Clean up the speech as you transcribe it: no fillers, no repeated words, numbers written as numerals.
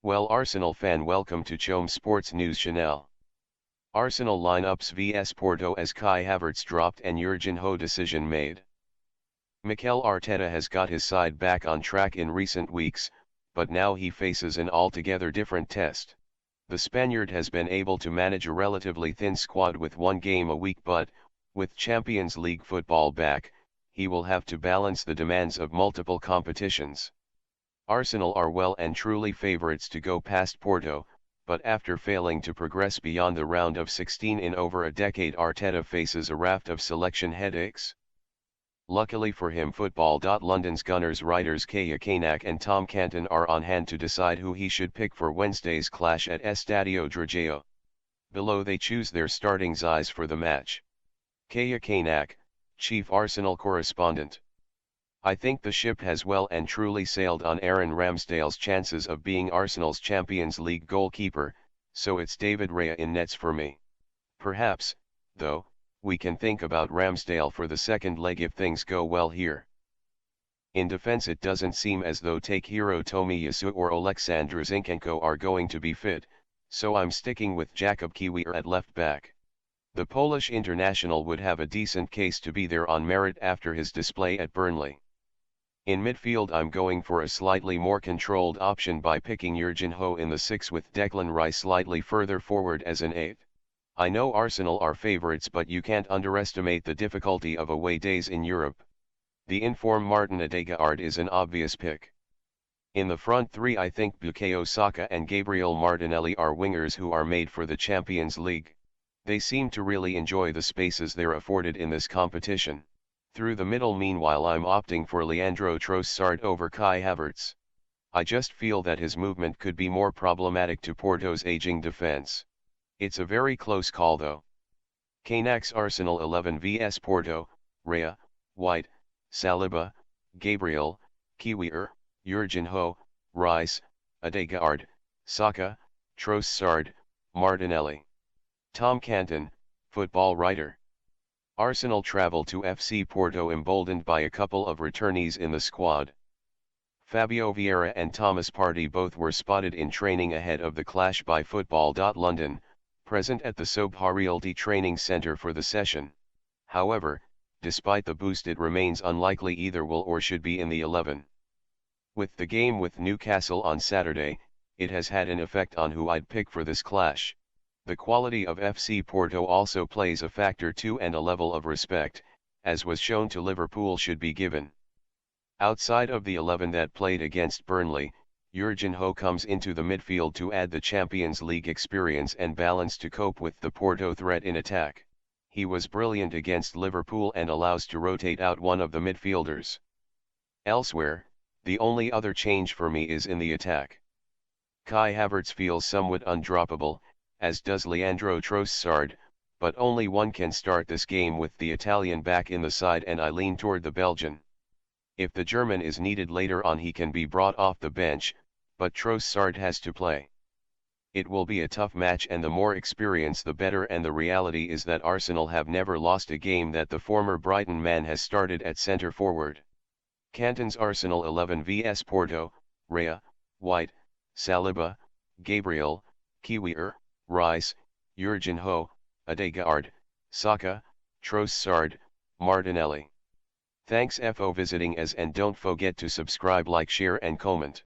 Well, Arsenal fan, welcome to Chom Sports News Channel. Arsenal lineups vs Porto as Kai Havertz dropped and Jorginho decision made. Mikel Arteta has got his side back on track in recent weeks, but now he faces an altogether different test. The Spaniard has been able to manage a relatively thin squad with one game a week, but, with Champions League football back, he will have to balance the demands of multiple competitions. Arsenal are well and truly favourites to go past Porto, but after failing to progress beyond the round of 16 in over a decade, Arteta faces a raft of selection headaches. Luckily for him, Football.London's Gunners writers Kai Havertz and Tom Canton are on hand to decide who he should pick for Wednesday's clash at Estadio Dragao. Below they choose their starting eyes for the match. Kai Havertz, chief Arsenal correspondent. I think the ship has well and truly sailed on Aaron Ramsdale's chances of being Arsenal's Champions League goalkeeper, so it's David Raya in nets for me. Perhaps, though, we can think about Ramsdale for the second leg if things go well here. In defense, it doesn't seem as though Takehiro Tomiyasu or Oleksandr Zinchenko are going to be fit, so I'm sticking with Jakub Kiwior at left back. The Polish international would have a decent case to be there on merit after his display at Burnley. In midfield, I'm going for a slightly more controlled option by picking Jorginho in the 6 with Declan Rice slightly further forward as an 8. I know Arsenal are favourites, but you can't underestimate the difficulty of away days in Europe. The in-form Martin Odegaard is an obvious pick. In the front three, I think Bukayo Saka and Gabriel Martinelli are wingers who are made for the Champions League. They seem to really enjoy the spaces they're afforded in this competition. Through the middle, meanwhile, I'm opting for Leandro Trossard over Kai Havertz. I just feel that his movement could be more problematic to Porto's aging defense. It's a very close call though. Kaynak's Arsenal 11 vs Porto: Raya, White, Saliba, Gabriel, Kiwior, Jorginho, Rice, Odegaard, Saka, Trossard, Martinelli. Tom Canton, football writer. Arsenal travel to FC Porto emboldened by a couple of returnees in the squad. Fabio Vieira and Thomas Partey both were spotted in training ahead of the clash by Football.London, present at the Sobha Realty Training Centre for the session. However, despite the boost, it remains unlikely either will or should be in the 11. With the game with Newcastle on Saturday, it has had an effect on who I'd pick for this clash. The quality of FC Porto also plays a factor too, and a level of respect, as was shown to Liverpool, should be given. Outside of the 11 that played against Burnley, Jorginho comes into the midfield to add the Champions League experience and balance to cope with the Porto threat in attack. He was brilliant against Liverpool and allows to rotate out one of the midfielders. Elsewhere, the only other change for me is in the attack. Kai Havertz feels somewhat undroppable, as does Leandro Trossard, but only one can start this game with the Italian back in the side, and I lean toward the Belgian. If the German is needed later on, he can be brought off the bench, but Trossard has to play. It will be a tough match, and the more experience the better, and the reality is that Arsenal have never lost a game that the former Brighton man has started at centre forward. Canton's Arsenal 11 vs Porto: Raya, White, Saliba, Gabriel, Kiwior, Rice, Jorginho, Odegaard, Saka, Trossard, Martinelli. Thanks for visiting us, and don't forget to subscribe, like, share and comment.